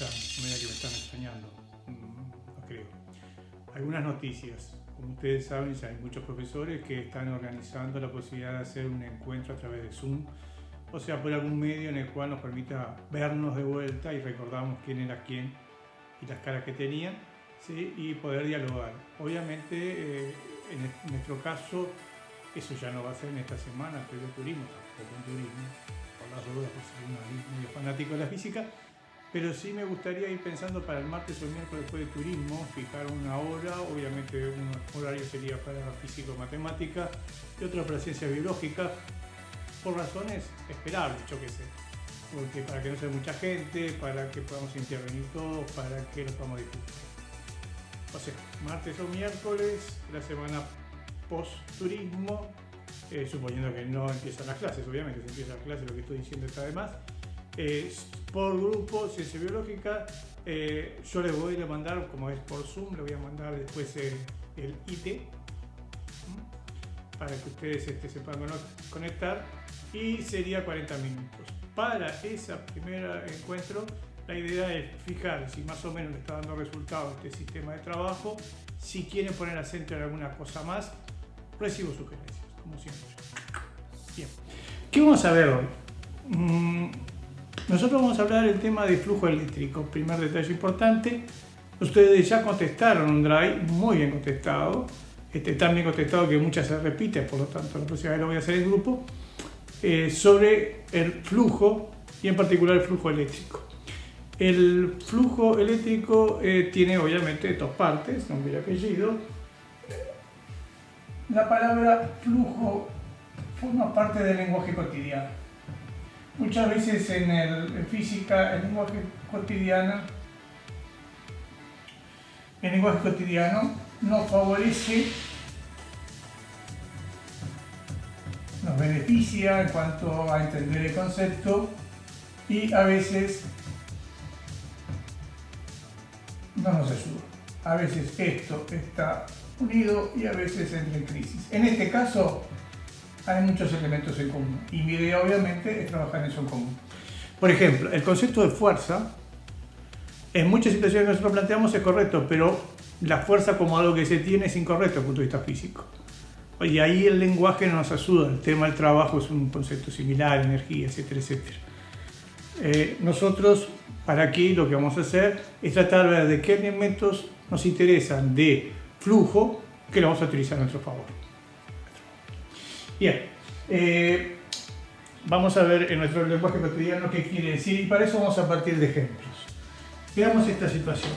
están? Mira que me están extrañando. No creo. Algunas noticias. Como ustedes saben, ya hay muchos profesores que están organizando la posibilidad de hacer un encuentro a través de Zoom, o sea, por algún medio en el cual nos permita vernos de vuelta y recordamos quién era quién y las caras que tenían, ¿sí? Y poder dialogar. Obviamente, en nuestro caso, eso ya no va a ser en esta semana, pero turismo, tampoco en turismo, por las dudas, pues soy medio fanático de la física, pero sí me gustaría ir pensando para el martes o el miércoles después de turismo, fijar una hora, obviamente un horario sería para físico-matemática y otro para ciencias biológicas, por razones esperables, yo qué sé, porque para que no sea mucha gente, para que podamos intervenir todos, para que lo podamos discutir. O sea, martes o miércoles, la semana post-turismo, suponiendo que no empiezan las clases, obviamente si empiezan las clases lo que estoy diciendo está de más. Por grupo, ciencia biológica, yo les voy a mandar, como es por Zoom, les voy a mandar después el IT para que ustedes se puedan conectar y sería 40 minutos. Para ese primer encuentro, la idea es fijar si más o menos le está dando resultado este sistema de trabajo. Si quieren poner acento en alguna cosa más, recibo sugerencias, como siempre. Bien, ¿qué vamos a ver hoy? Nosotros vamos a hablar del tema de flujo eléctrico. Primer detalle importante, ustedes ya contestaron un drive muy bien contestado, tan bien contestado que muchas se repiten, por lo tanto la próxima vez lo voy a hacer en grupo, sobre el flujo y en particular el flujo eléctrico. El flujo eléctrico tiene obviamente dos partes, nombre y apellido. La palabra flujo forma parte del lenguaje cotidiano. Muchas veces en física el lenguaje cotidiano nos favorece, nos beneficia en cuanto a entender el concepto y a veces no nos ayuda. A veces esto está unido y a veces entra en crisis. En este caso hay muchos elementos en común y mi idea obviamente es trabajar en eso en común. Por ejemplo, el concepto de fuerza en muchas situaciones que nosotros planteamos es correcto, pero la fuerza como algo que se tiene es incorrecto desde el punto de vista físico. Y ahí el lenguaje no nos ayuda, el tema del trabajo es un concepto similar, energía, etcétera, etcétera. Nosotros para aquí lo que vamos a hacer es tratar de ver de qué elementos nos interesan de flujo que lo vamos a utilizar a nuestro favor. Bien, vamos a ver en nuestro lenguaje cotidiano qué quiere decir y para eso vamos a partir de ejemplos. Veamos esta situación.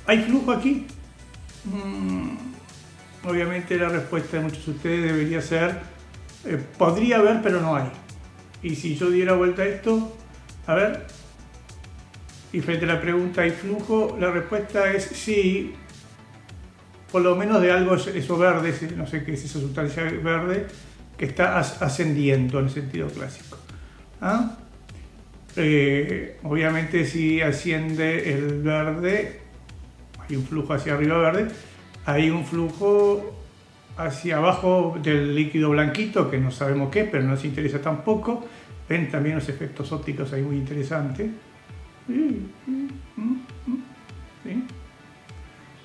¿Hay flujo aquí? Obviamente la respuesta de muchos de ustedes debería ser podría haber, pero no hay. Y si yo diera vuelta a esto, a ver, y frente a la pregunta ¿hay flujo? La respuesta es sí. Por lo menos de algo, eso verde, no sé qué es esa sustancia verde, que está ascendiendo en el sentido clásico. ¿Ah? Obviamente si asciende el verde, hay un flujo hacia arriba verde, hay un flujo hacia abajo del líquido blanquito, que no sabemos qué, pero no nos interesa tampoco. Ven también los efectos ópticos ahí muy interesantes. ¿Sí?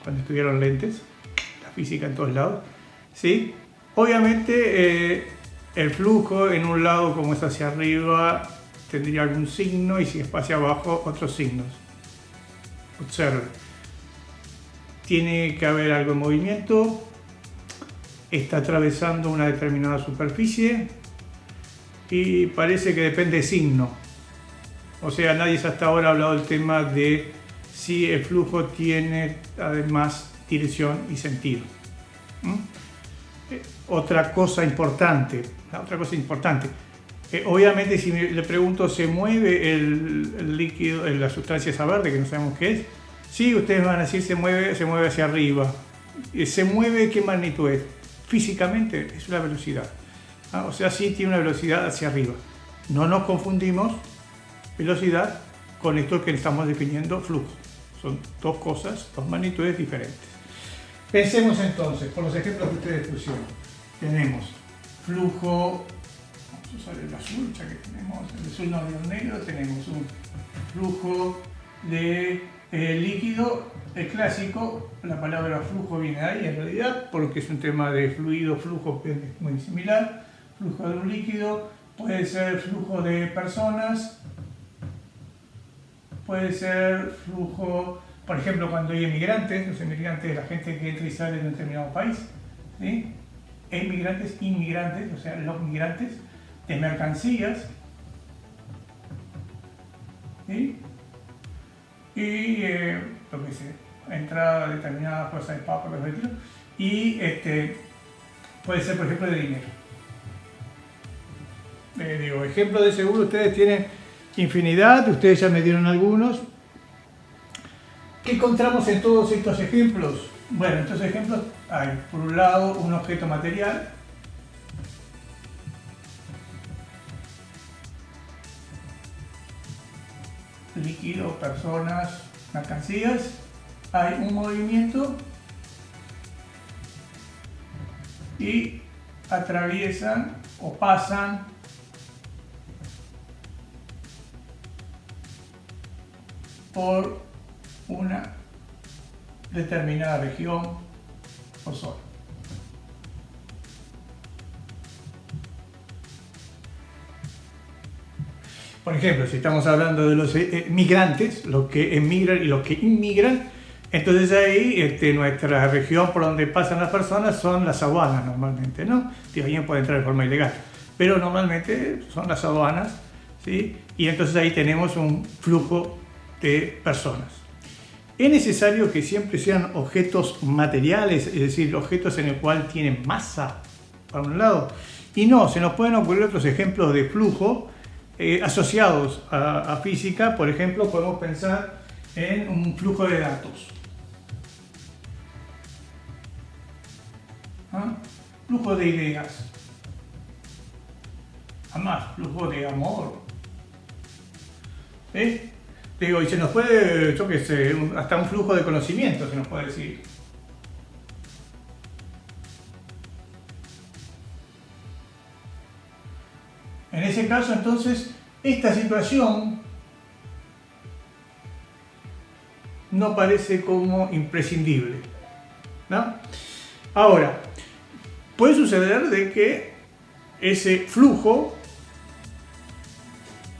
Cuando estudiaron lentes. Física en todos lados, ¿sí? Obviamente el flujo en un lado como es hacia arriba tendría algún signo y si es hacia abajo otros signos. Observe, tiene que haber algo en movimiento, está atravesando una determinada superficie y parece que depende de signo. O sea, nadie hasta ahora ha hablado del tema de si el flujo tiene además dirección y sentido. Otra cosa importante, obviamente si le pregunto ¿se mueve el líquido, la sustancia esa verde que no sabemos qué es? Sí, ustedes van a decir se mueve hacia arriba. ¿Se mueve qué magnitud es? Físicamente es una velocidad. O sea, sí tiene una velocidad hacia arriba. No nos confundimos velocidad con esto que estamos definiendo flujo. Son dos cosas, dos magnitudes diferentes. Pensemos entonces, por los ejemplos que ustedes pusieron. Tenemos flujo, vamos usar el azul, ya que tenemos el azul, no, el negro, tenemos un flujo de líquido, el clásico, la palabra flujo viene de ahí en realidad, porque es un tema de fluido, flujo, que es muy similar, flujo de un líquido, puede ser flujo de personas, puede ser flujo, por ejemplo, cuando hay emigrantes, los emigrantes, la gente que entra y sale de un determinado país, ¿sí? Emigrantes, inmigrantes, o sea, los migrantes, de mercancías, ¿sí? Y lo que sea, entrada de determinadas cosas de papas, y puede ser, por ejemplo, de dinero. Digo, ejemplos de seguro ustedes tienen infinidad, ustedes ya me dieron algunos. ¿Qué encontramos en todos estos ejemplos? Bueno, en estos ejemplos hay, por un lado, un objeto material, líquido, personas, mercancías, hay un movimiento y atraviesan o pasan por una determinada región o zona. Por ejemplo, si estamos hablando de los migrantes, los que emigran y los que inmigran, entonces ahí nuestra región por donde pasan las personas son las aduanas normalmente, ¿no? Si alguien puede entrar de forma ilegal, pero normalmente son las aduanas, ¿sí? Y entonces ahí tenemos un flujo de personas. Es necesario que siempre sean objetos materiales, es decir, objetos en el cual tienen masa, por un lado, y no, se nos pueden ocurrir otros ejemplos de flujo asociados a física. Por ejemplo, podemos pensar en un flujo de datos. Flujo de ideas. Además, flujo de amor. Digo, y se nos puede, yo qué sé, hasta un flujo de conocimiento se nos puede decir. En ese caso, entonces, esta situación no parece como imprescindible, ¿no? Ahora, puede suceder de que ese flujo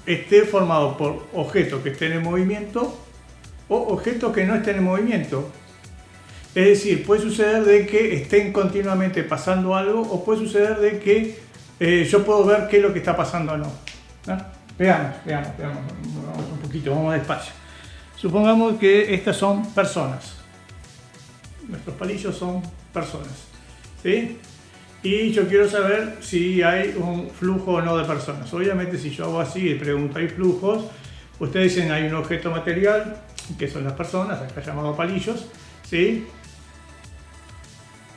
esté formado por objetos que estén en movimiento o objetos que no estén en movimiento. Es decir, puede suceder de que estén continuamente pasando algo o puede suceder de que yo puedo ver qué es lo que está pasando o no. Veamos un poquito, vamos despacio. Supongamos que estas son personas. Nuestros palillos son personas, ¿sí? Y yo quiero saber si hay un flujo o no de personas. Obviamente, si yo hago así y pregunto, ¿hay flujos? Ustedes dicen, hay un objeto material, que son las personas, acá llamado palillos, ¿sí?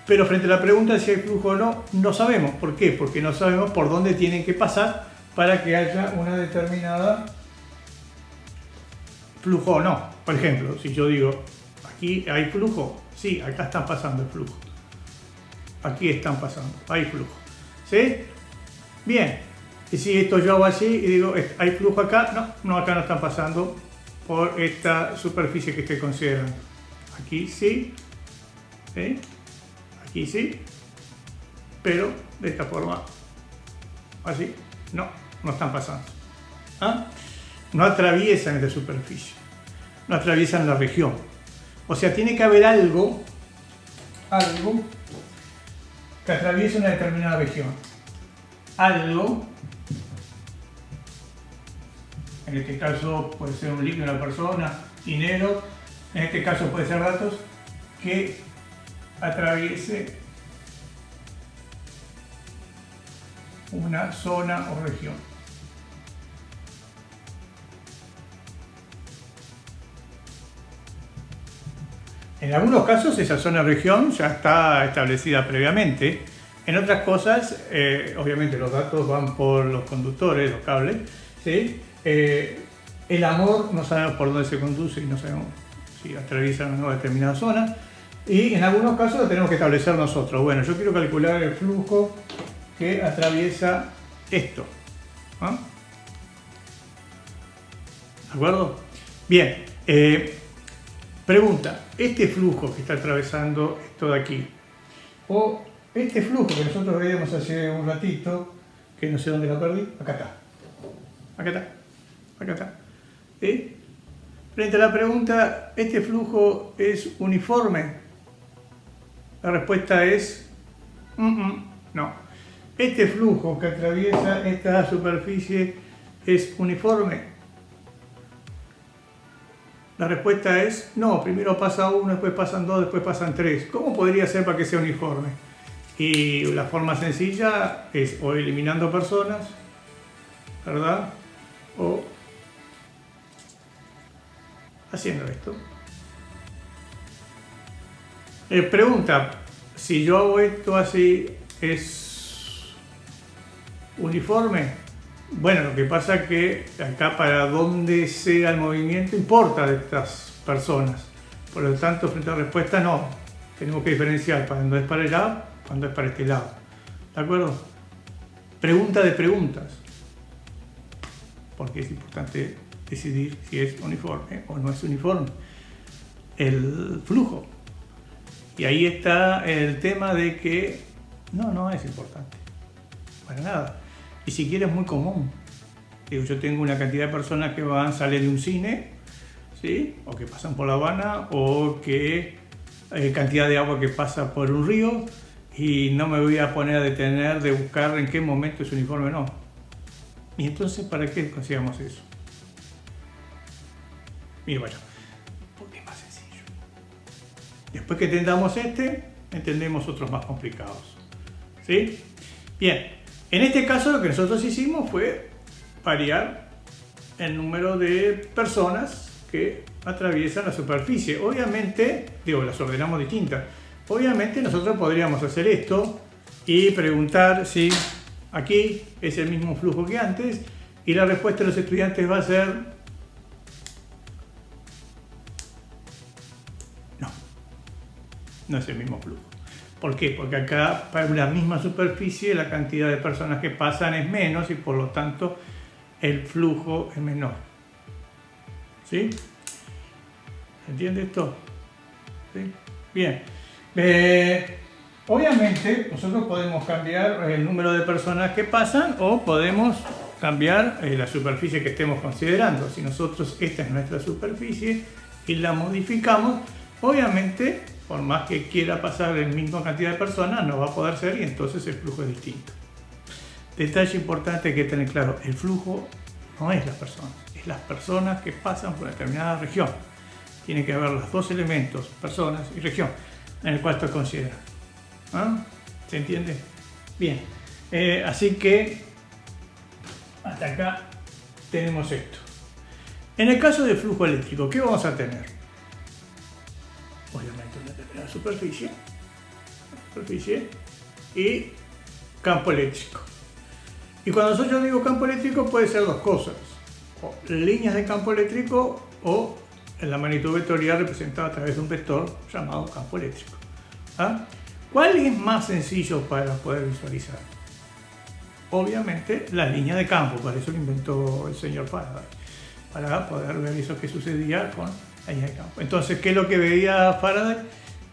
Pero frente a la pregunta de si hay flujo o no, no sabemos. ¿Por qué? Porque no sabemos por dónde tienen que pasar para que haya una determinada flujo o no. Por ejemplo, si yo digo, aquí hay flujo, sí, acá están pasando el flujo. Aquí están pasando, hay flujo. ¿Sí? Bien. Y si esto yo hago así y digo, ¿hay flujo acá? No, acá no están pasando por esta superficie que estoy considerando. Aquí sí. ¿Sí? Aquí sí. Pero de esta forma, así, no están pasando. No atraviesan esta superficie. No atraviesan la región. O sea, tiene que haber algo que atraviesa una determinada región. Algo, en este caso puede ser un líquido, una persona, dinero, en este caso puede ser datos, que atraviese una zona o región. En algunos casos esa zona o región ya está establecida previamente. En otras cosas, obviamente los datos van por los conductores, los cables, ¿sí? El amor no sabemos por dónde se conduce y no sabemos si atraviesa una determinada zona. Y en algunos casos lo tenemos que establecer nosotros. Bueno, yo quiero calcular el flujo que atraviesa esto. ¿Ah? ¿De acuerdo? Bien. Pregunta, este flujo que está atravesando esto de aquí, o este flujo que nosotros veíamos hace un ratito, que no sé dónde lo perdí, acá está. Acá está. Acá está. ¿Sí? Frente a la pregunta, ¿este flujo es uniforme? La respuesta es no. ¿Este flujo que atraviesa esta superficie es uniforme? La respuesta es no. Primero pasa uno, después pasan dos, después pasan tres. ¿Cómo podría ser para que sea uniforme? Y la forma sencilla es o eliminando personas, ¿verdad? O haciendo esto. Pregunta, si yo hago esto así, ¿es uniforme? Bueno, lo que pasa es que acá para dónde sea el movimiento importa de estas personas. Por lo tanto, frente a la respuesta, no. Tenemos que diferenciar cuando es para allá, cuando es para este lado. ¿De acuerdo? Pregunta de preguntas. Porque es importante decidir si es uniforme o no es uniforme el flujo. Y ahí está el tema de que no es importante. Para nada. Y siquiera es muy común. Digo, yo tengo una cantidad de personas que salen de un cine, ¿sí? O que pasan por La Habana, o que hay cantidad de agua que pasa por un río, y no me voy a poner a detener de buscar en qué momento es uniforme o no. Y entonces, ¿para qué consideramos eso? Mira, vaya, porque es más sencillo. Después que entendamos entendemos otros más complicados. ¿Sí? Bien. En este caso lo que nosotros hicimos fue variar el número de personas que atraviesan la superficie. Obviamente, las ordenamos distintas. Obviamente nosotros podríamos hacer esto y preguntar si aquí es el mismo flujo que antes, y la respuesta de los estudiantes va a ser no es el mismo flujo. ¿Por qué? Porque acá, para la misma superficie, la cantidad de personas que pasan es menos y por lo tanto el flujo es menor. ¿Sí? ¿Se entiende esto? ¿Sí? Bien. Obviamente, nosotros podemos cambiar el número de personas que pasan o podemos cambiar la superficie que estemos considerando. Si nosotros, esta es nuestra superficie y la modificamos, obviamente, por más que quiera pasar la misma cantidad de personas, no va a poder ser y entonces el flujo es distinto. Detalle importante que tener claro, el flujo no es las personas, es las personas que pasan por una determinada región. Tiene que haber los dos elementos, personas y región, en el cual esto considera. ¿Ah? ¿Se entiende? Bien, así que hasta acá tenemos esto. En el caso del flujo eléctrico, ¿qué vamos a tener? Obviamente una determinada superficie y campo eléctrico. Y cuando yo digo campo eléctrico puede ser dos cosas, o líneas de campo eléctrico o en la magnitud vectorial representada a través de un vector llamado campo eléctrico. ¿Ah? ¿Cuál es más sencillo para poder visualizar? Obviamente la línea de campo, para eso lo inventó el señor Faraday, para poder ver eso que sucedía con la línea de campo. Entonces, ¿qué es lo que veía Faraday?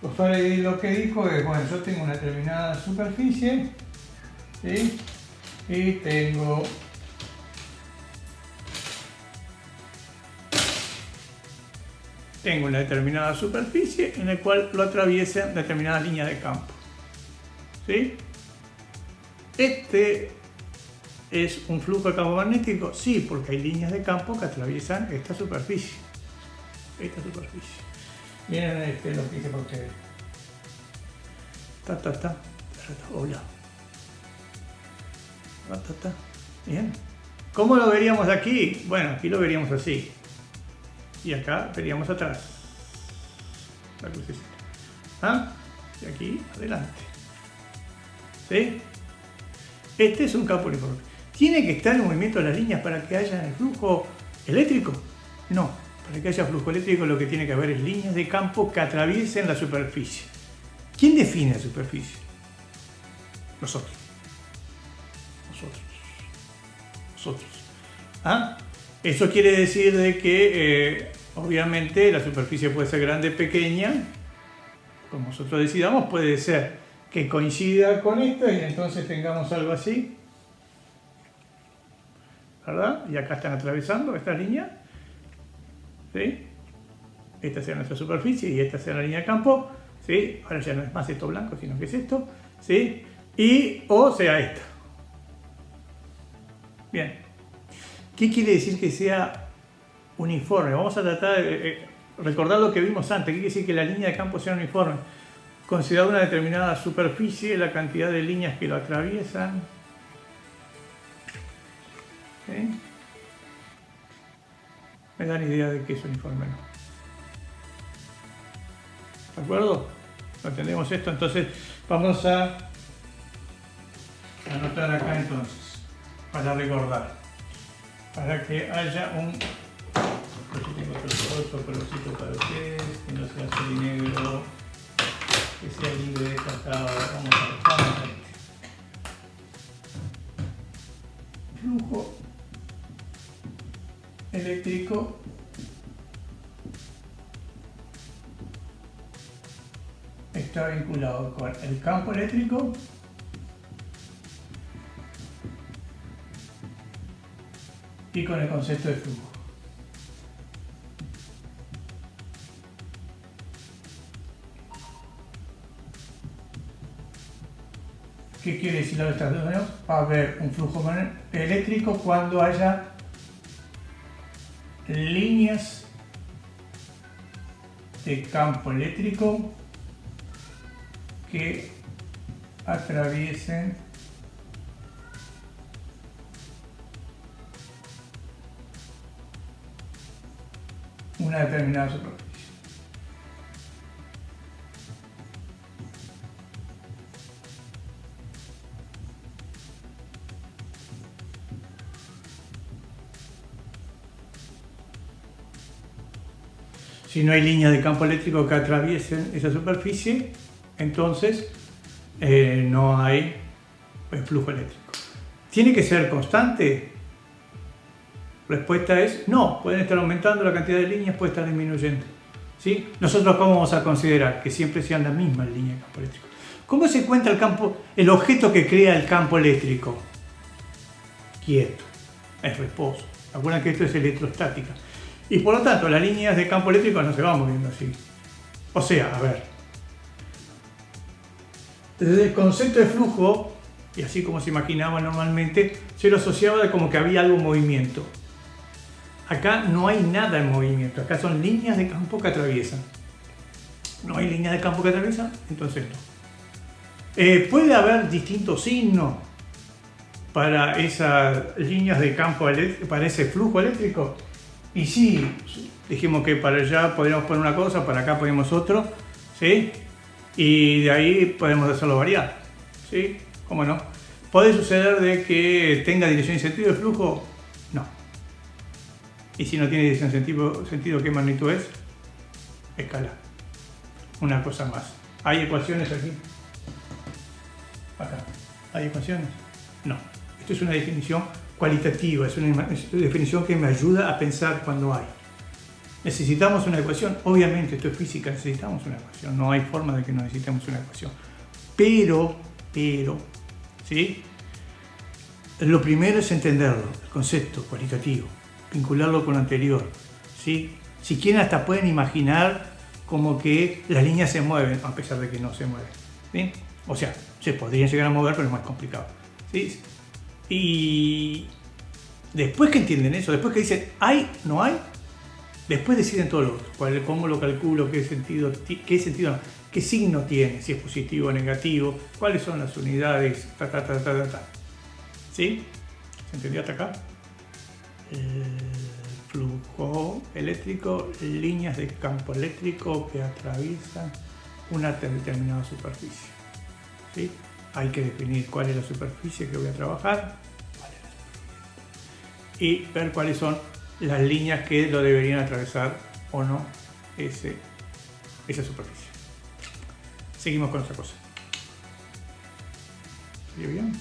Pues Faraday lo que dijo es, bueno, yo tengo una determinada superficie, ¿sí? Y tengo una determinada superficie en la cual lo atraviesan determinadas líneas de campo. ¿Sí? ¿Este es un flujo de campo magnético? Sí, porque hay líneas de campo que atraviesan esta superficie. Miren lo que hice para ustedes. Hola. Bien. ¿Cómo lo veríamos aquí? Bueno, aquí lo veríamos así. Y acá veríamos atrás. La crucecita. ¿Ah? Y aquí adelante. ¿Sí? Este es un campo uniforme. ¿Tiene que estar en movimiento las líneas para que haya el flujo eléctrico? No. Para que haya flujo eléctrico lo que tiene que haber es líneas de campo que atraviesen la superficie. ¿Quién define la superficie? Nosotros. nosotros. ¿Ah? Eso quiere decir de que obviamente la superficie puede ser grande o pequeña, como nosotros decidamos. Puede ser que coincida con esto y entonces tengamos algo así, ¿verdad? Y acá están atravesando esta línea, ¿sí? Esta sea nuestra superficie y esta sea la línea de campo, ¿sí? Ahora ya no es más esto blanco, sino que es esto, ¿sí? Y o sea esta. Bien. ¿Qué quiere decir que sea uniforme? Vamos a tratar de recordar lo que vimos antes. ¿Qué quiere decir que la línea de campo sea uniforme? Considerar una determinada superficie, la cantidad de líneas que lo atraviesan. ¿Sí? Me dan idea de que es uniforme, ¿no? ¿De acuerdo? ¿Entendemos esto? Entonces vamos a anotar acá entonces, para recordar, para que haya un... Aquí tengo otro colorcito para ustedes, que no sea azul y negro, que sea libre de cacao. Vamos a ver, flujo eléctrico está vinculado con el campo eléctrico y con el concepto de flujo. ¿Qué quiere decir la estas dos? Va a haber un flujo eléctrico cuando haya líneas de campo eléctrico que atraviesen una determinada superficie. Si no hay líneas de campo eléctrico que atraviesen esa superficie, entonces no hay flujo eléctrico. ¿Tiene que ser constante? Respuesta es no, pueden estar aumentando la cantidad de líneas, puede estar disminuyendo. ¿Sí? Nosotros ¿cómo vamos a considerar? Que siempre sean las mismas líneas de campo eléctrico. ¿Cómo se encuentra el objeto que crea el campo eléctrico? Quieto, es reposo. Recuerden que esto es electrostática. Y por lo tanto, las líneas de campo eléctrico no se van moviendo así. O sea, a ver, desde el concepto de flujo, y así como se imaginaba normalmente, se lo asociaba de como que había algo en movimiento. Acá no hay nada en movimiento, acá son líneas de campo que atraviesan. No hay líneas de campo que atraviesan, entonces no. Puede haber distintos signos para esas líneas de campo, para ese flujo eléctrico. Y sí, dijimos que para allá podríamos poner una cosa, para acá ponemos otro, ¿sí? Y de ahí podemos hacerlo variar, ¿sí? ¿Cómo no? ¿Puede suceder de que tenga dirección y sentido el flujo? No. Y si no tiene dirección y sentido, ¿qué magnitud es? Escala. Una cosa más. ¿Hay ecuaciones aquí? Acá. ¿Hay ecuaciones? No. Esto es una definición cualitativa, es una definición que me ayuda a pensar cuando hay. ¿Necesitamos una ecuación? Obviamente, esto es física, necesitamos una ecuación. No hay forma de que no necesitemos una ecuación. Pero, ¿sí? Lo primero es entenderlo, el concepto cualitativo, vincularlo con lo anterior, ¿sí? Si quieren hasta pueden imaginar como que las líneas se mueven, a pesar de que no se mueven, ¿sí? O sea, se podrían llegar a mover, pero es más complicado, ¿sí? Y después que entienden eso, después que dicen ¿hay? ¿No hay? Después deciden todo lo otro, cómo lo calculo, qué sentido, qué signo tiene, si es positivo o negativo, cuáles son las unidades, ¿Sí? ¿Se entendió hasta acá? Flujo eléctrico, líneas de campo eléctrico que atraviesan una determinada superficie, ¿sí? Hay que definir cuál es la superficie que voy a trabajar y ver cuáles son las líneas que lo deberían atravesar o no esa superficie. Seguimos con otra cosa. ¿Salió bien?